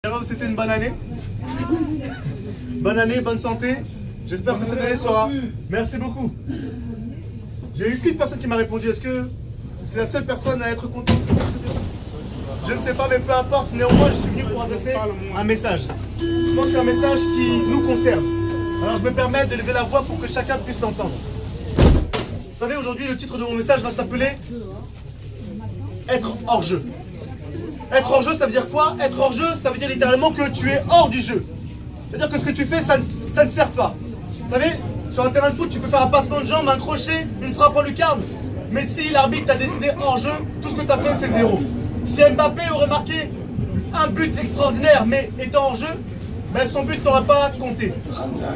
J'aimerais vous souhaiter une bonne année. Bonne année, bonne santé. J'espère que cette année sera. Merci beaucoup. J'ai eu qu'une personne qui m'a répondu. Est-ce que c'est la seule personne à être contente? Je ne sais pas, mais peu importe. Néanmoins, je suis venu pour adresser un message. Je pense que c'est un message qui nous concerne. Alors je me permets de lever la voix pour que chacun puisse l'entendre. Vous savez, aujourd'hui, le titre de mon message va s'appeler Être hors jeu. Être hors jeu, ça veut dire quoi? Être hors jeu, ça veut dire littéralement que tu es hors du jeu. C'est-à-dire que ce que tu fais, ça ne sert pas. Vous savez, sur un terrain de foot, tu peux faire un passement de jambe, un crochet, une frappe en lucarne. Mais si l'arbitre a décidé hors jeu, tout ce que tu as fait, c'est zéro. Si Mbappé aurait marqué un but extraordinaire, mais étant hors jeu, ben son but n'aurait pas compté.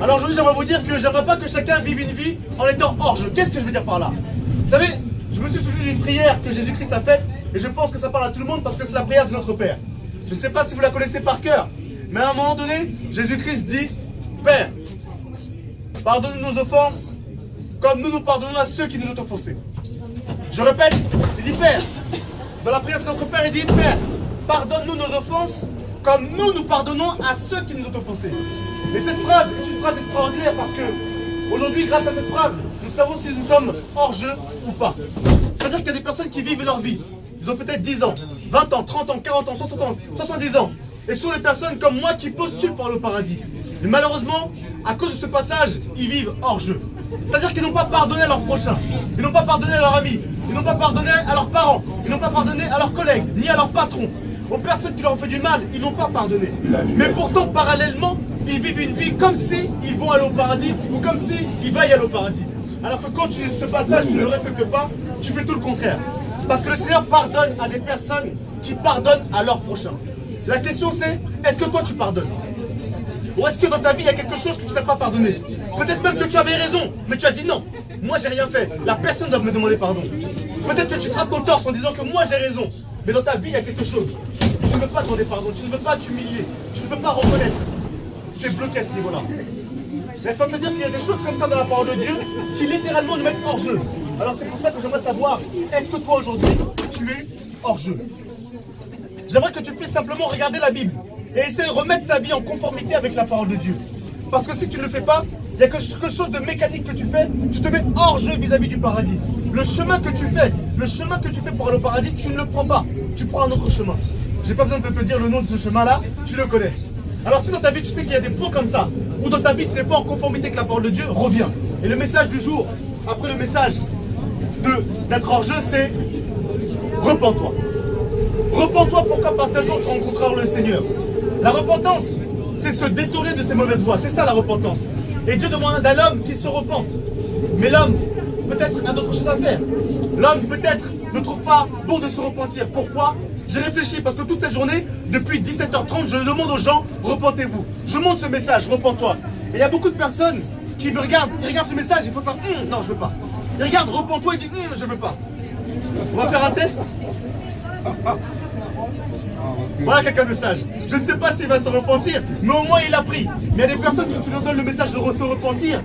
Alors aujourd'hui, j'aimerais vous dire que j'aimerais pas que chacun vive une vie en étant hors jeu. Qu'est-ce que je veux dire par là? Vous savez, je me suis souvenu d'une prière que Jésus-Christ a faite, et je pense que ça parle à tout le monde parce que c'est la prière de notre Père. Je ne sais pas si vous la connaissez par cœur, mais à un moment donné, Jésus-Christ dit: Père, pardonne-nous nos offenses, comme nous pardonnons à ceux qui nous ont offensés. Je répète, il dit Père. Dans la prière de notre Père, il dit Père, pardonne-nous nos offenses, comme nous pardonnons à ceux qui nous ont offensés. Et cette phrase est une phrase extraordinaire parce que aujourd'hui, grâce à cette phrase, nous savons si nous sommes hors jeu ou pas. C'est-à-dire qu'il y a des personnes qui vivent leur vie. Ils ont peut-être 10 ans, 20 ans, 30 ans, 40 ans, 60 ans, 70 ans. Et ce sont des personnes comme moi qui postulent pour aller au paradis. Et malheureusement, à cause de ce passage, ils vivent hors jeu. C'est-à-dire qu'ils n'ont pas pardonné à leurs prochains. Ils n'ont pas pardonné à leurs amis. Ils n'ont pas pardonné à leurs parents. Ils n'ont pas pardonné à leurs collègues, ni à leurs patrons. Aux personnes qui leur ont fait du mal, ils n'ont pas pardonné. Mais pourtant, parallèlement, ils vivent une vie comme si ils vont aller au paradis ou comme si ils veulent aller au paradis. Alors que quand ce passage, tu ne le respectes pas, tu fais tout le contraire. Parce que le Seigneur pardonne à des personnes qui pardonnent à leurs prochains. La question c'est, est-ce que toi tu pardonnes? Ou est-ce que dans ta vie il y a quelque chose que tu n'as pas pardonné? Peut-être même que tu avais raison, mais tu as dit non, moi j'ai rien fait, la personne doit me demander pardon. Peut-être que tu frappes ton torse en disant que moi j'ai raison, mais dans ta vie il y a quelque chose. Tu ne veux pas demander pardon, tu ne veux pas t'humilier, tu ne veux pas reconnaître. Tu es bloqué à ce niveau-là. Laisse-moi te dire qu'il y a des choses comme ça dans la parole de Dieu qui littéralement nous mettent hors jeu. Alors c'est pour ça que j'aimerais savoir, est-ce que toi aujourd'hui, tu es hors jeu? J'aimerais que tu puisses simplement regarder la Bible et essayer de remettre ta vie en conformité avec la parole de Dieu. Parce que si tu ne le fais pas, il y a quelque chose de mécanique que tu fais, tu te mets hors jeu vis-à-vis du paradis. Le chemin que tu fais pour aller au paradis, tu ne le prends pas, tu prends un autre chemin. J'ai pas besoin de te dire le nom de ce chemin-là, tu le connais. Alors si dans ta vie tu sais qu'il y a des points comme ça, ou dans ta vie tu n'es pas en conformité avec la parole de Dieu, reviens. Et le message du jour, après le message d'être hors jeu, c'est repens-toi. Repens-toi, pourquoi? Parce qu'un jour tu rencontreras le Seigneur. La repentance, c'est se détourner de ses mauvaises voies, c'est ça la repentance. Et Dieu demande d'un homme qui se repente. Mais l'homme, peut-être, a d'autres choses à faire. L'homme, peut-être, ne trouve pas bon de se repentir. Pourquoi? J'ai réfléchi parce que toute cette journée, depuis 17h30, je demande aux gens, repentez-vous. Je montre ce message, repens-toi. Et il y a beaucoup de personnes qui me regardent, ils regardent ce message, il faut ça, non, je veux pas. Ils regardent, repens-toi, et disent, je veux pas. On va faire un test. Voilà quelqu'un de sage. Je ne sais pas s'il va se repentir, mais au moins il a pris. Mais il y a des personnes qui tu leur donnes le message de se repentir.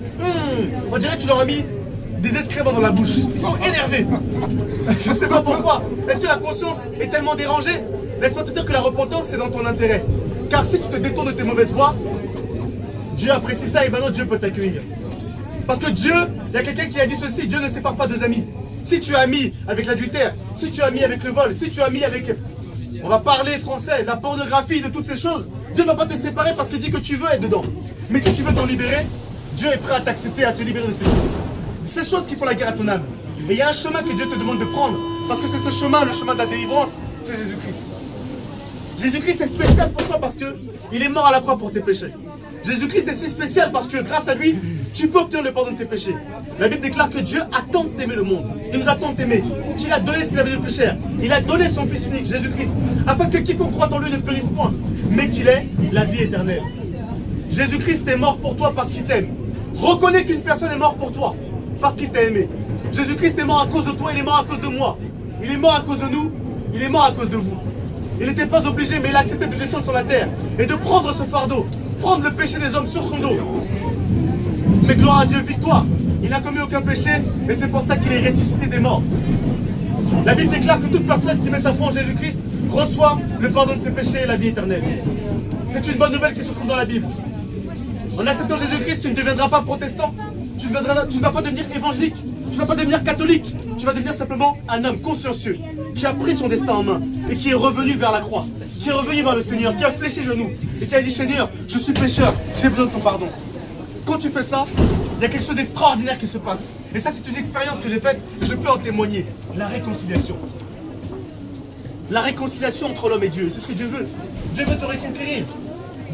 On dirait que tu leur as mis des excréments dans la bouche. Ils sont énervés. Je ne sais pas pourquoi. Est-ce que la conscience est tellement dérangée? Laisse-moi te dire que la repentance, c'est dans ton intérêt. Car si tu te détournes de tes mauvaises voies, Dieu apprécie ça et maintenant Dieu peut t'accueillir. Parce que Dieu, il y a quelqu'un qui a dit ceci, Dieu ne sépare pas deux amis. Si tu es ami avec l'adultère, si tu es ami avec le vol, si tu es ami avec, on va parler français, la pornographie, de toutes ces choses, Dieu ne va pas te séparer parce qu'il dit que tu veux être dedans. Mais si tu veux t'en libérer, Dieu est prêt à t'accepter, à te libérer de ces choses. Ces choses qui font la guerre à ton âme. Et il y a un chemin que Dieu te demande de prendre, parce que c'est ce chemin, le chemin de la délivrance, c'est Jésus-Christ. Jésus-Christ est spécial pour toi parce qu'il est mort à la croix pour tes péchés. Jésus-Christ est si spécial parce que grâce à lui, tu peux obtenir le pardon de tes péchés. La Bible déclare que Dieu a tant aimé le monde. Il nous a tant aimé qu'il a donné ce qu'il avait de plus cher. Il a donné son Fils unique, Jésus-Christ, afin que quiconque croit en lui ne périsse point, mais qu'il ait la vie éternelle. Jésus-Christ est mort pour toi parce qu'il t'aime. Reconnais qu'une personne est morte pour toi parce qu'il t'a aimé. Jésus-Christ est mort à cause de toi, il est mort à cause de moi. Il est mort à cause de nous, il est mort à cause de vous. Il n'était pas obligé, mais il a accepté de descendre sur la terre et de prendre ce fardeau, prendre le péché des hommes sur son dos. Mais gloire à Dieu, victoire. Il n'a commis aucun péché et c'est pour ça qu'il est ressuscité des morts. La Bible déclare que toute personne qui met sa foi en Jésus-Christ reçoit le pardon de ses péchés et la vie éternelle. C'est une bonne nouvelle qui se trouve dans la Bible. En acceptant Jésus-Christ, tu ne deviendras pas protestant, tu ne vas pas devenir évangélique, tu ne vas pas devenir catholique, tu vas devenir simplement un homme consciencieux qui a pris son destin en main et qui est revenu vers la croix, qui est revenu vers le Seigneur, qui a fléchi les genoux et qui a dit: Seigneur, je suis pécheur, j'ai besoin de ton pardon. Quand tu fais ça, il y a quelque chose d'extraordinaire qui se passe. Et ça, c'est une expérience que j'ai faite et je peux en témoigner. La réconciliation. La réconciliation entre l'homme et Dieu. C'est ce que Dieu veut. Dieu veut te reconquérir.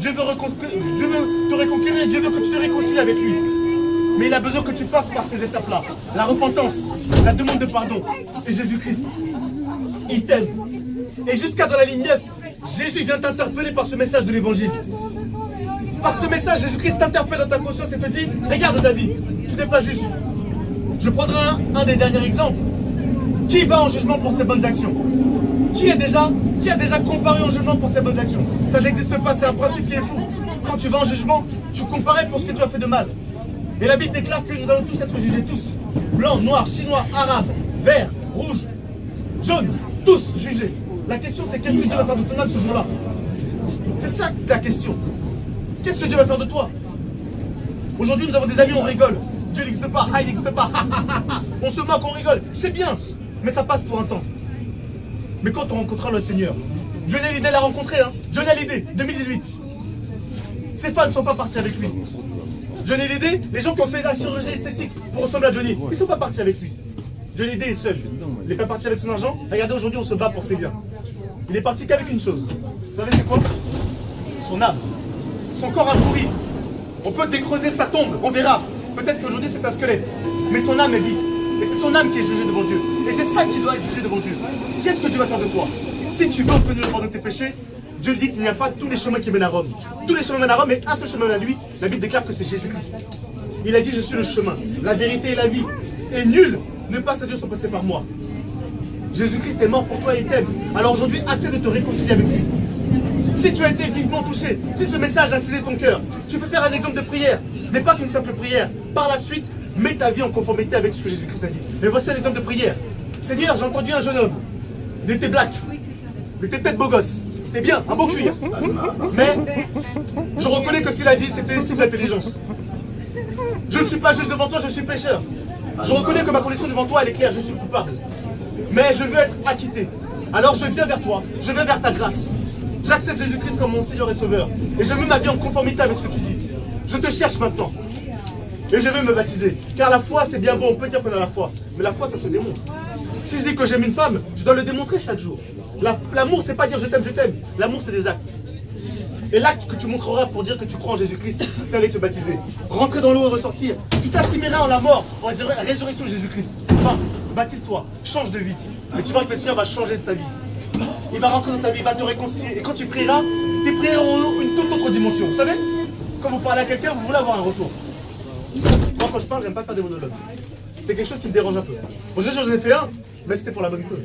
Dieu veut te reconquérir. Dieu veut que tu te réconcilies avec lui. Mais il a besoin que tu passes par ces étapes-là. La repentance, la demande de pardon. Et Jésus-Christ, il t'aime. Et jusqu'à dans la ligne 9, Jésus vient t'interpeller par ce message de l'évangile. Par ce message, Jésus-Christ t'interpelle dans ta conscience et te dit: regarde ta vie, tu n'es pas juste. Je prendrai un des derniers exemples. Qui va en jugement pour ses bonnes actions? Qui a déjà comparé en jugement pour ses bonnes actions? Ça n'existe pas, c'est un principe qui est fou. Quand tu vas en jugement, tu comparais pour ce que tu as fait de mal. Et la Bible déclare que nous allons tous être jugés, tous. Blancs, noirs, chinois, arabes, verts, rouges, jaunes, tous jugés. La question c'est: qu'est-ce que Dieu va faire de ton âme ce jour-là? C'est ça la question. Qu'est-ce que Dieu va faire de toi? Aujourd'hui, nous avons des amis, on rigole. Dieu n'existe pas, il n'existe pas. On se moque, on rigole. C'est bien, mais ça passe pour un temps. Mais quand on rencontrera le Seigneur, Johnny Hallyday l'a rencontré, hein. Johnny Hallyday, 2018. Ses fans ne sont pas partis avec lui. Johnny Hallyday, les gens qui ont fait la chirurgie esthétique pour ressembler à Johnny, ils ne sont pas partis avec lui. Johnny Hallyday est seul. Il n'est pas parti avec son argent. Regardez, aujourd'hui, on se bat pour ses biens. Il est parti qu'avec une chose. Vous savez c'est quoi? Son âme. Son corps a pourri. On peut décreuser sa tombe, on verra. Peut-être qu'aujourd'hui c'est un squelette. Mais son âme est vive. Et c'est son âme qui est jugée devant Dieu. Et c'est ça qui doit être jugé devant Dieu. Qu'est-ce que Dieu va faire de toi? Si tu veux obtenir le pardon de tes péchés, Dieu dit qu'il n'y a pas tous les chemins qui mènent à Rome. Tous les chemins mènent à Rome, mais un seul chemin à lui. La Bible déclare que c'est Jésus-Christ. Il a dit: je suis le chemin, la vérité et la vie. Et nul ne passe à Dieu sans passer par moi. Jésus-Christ est mort pour toi et il t'aide. Alors aujourd'hui, accepte de te réconcilier avec lui. Si tu as été vivement touché, si ce message a saisi ton cœur, tu peux faire un exemple de prière. Ce n'est pas qu'une simple prière. Par la suite, mets ta vie en conformité avec ce que Jésus-Christ a dit. Mais voici un exemple de prière. Seigneur, j'ai entendu un jeune homme. Il était black. Il était peut-être beau gosse. C'était bien, un beau cuir. Mais je reconnais que ce qu'il a dit, c'était signe d'intelligence. Je ne suis pas juste devant toi, je suis pécheur. Je reconnais que ma condition devant toi, elle est claire, je suis coupable. Mais je veux être acquitté. Alors je viens vers toi, je viens vers ta grâce. J'accepte Jésus-Christ comme mon Seigneur et Sauveur. Et je mets ma vie en conformité avec ce que tu dis. Je te cherche maintenant. Et je veux me baptiser. Car la foi, c'est bien beau, on peut dire qu'on a la foi. Mais la foi, ça se démontre. Si je dis que j'aime une femme, je dois le démontrer chaque jour. L'amour, c'est pas dire je t'aime, je t'aime. L'amour, c'est des actes. Et l'acte que tu montreras pour dire que tu crois en Jésus-Christ, c'est aller te baptiser. Rentrer dans l'eau et ressortir. Tu t'assimileras en la mort, en la résurrection de Jésus-Christ. Enfin, baptise-toi, change de vie. Et tu verras que le Seigneur va changer de ta vie. Il va rentrer dans ta vie, il va te réconcilier. Et quand tu prieras, tes prières auront une toute autre dimension. Vous savez, quand vous parlez à quelqu'un, vous voulez avoir un retour. Moi, quand je parle, j'aime pas faire des monologues. C'est quelque chose qui me dérange un peu. Aujourd'hui, j'en ai fait un, mais c'était pour la bonne cause.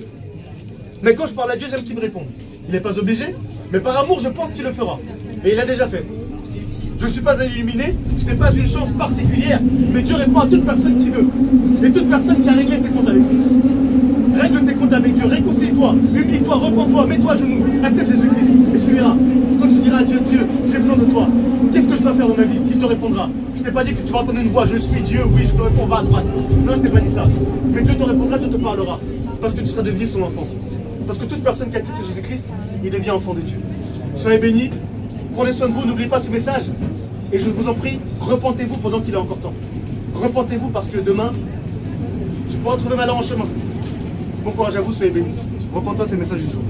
Mais quand je parle à Dieu, j'aime qu'il me réponde. Il n'est pas obligé, mais par amour, je pense qu'il le fera. Et il l'a déjà fait. Je ne suis pas un illuminé, je n'ai pas une chance particulière, mais Dieu répond à toute personne qui veut. Et toute personne qui a réglé ses comptes avec lui. Règle tes comptes avec Dieu, réconcilie-toi, humilie-toi, repens-toi, mets-toi à genoux, accepte Jésus-Christ et tu verras. Quand tu diras à Dieu, Dieu, j'ai besoin de toi, qu'est-ce que je dois faire dans ma vie? Il te répondra. Je t'ai pas dit que tu vas entendre une voix, je suis Dieu, oui, je te réponds, va à droite. Non, je t'ai pas dit ça. Mais Dieu te répondra, Dieu te parlera. Parce que tu seras devenu son enfant. Parce que toute personne qui accepte Jésus-Christ, il devient enfant de Dieu. Soyez bénis, prenez soin de vous, n'oubliez pas ce message. Et je vous en prie, repentez-vous pendant qu'il est encore temps. Repentez-vous parce que demain, tu pourras trouver malheur en chemin. Bon courage à vous, soyez bénis. Repentez-toi, c'est le message du jour.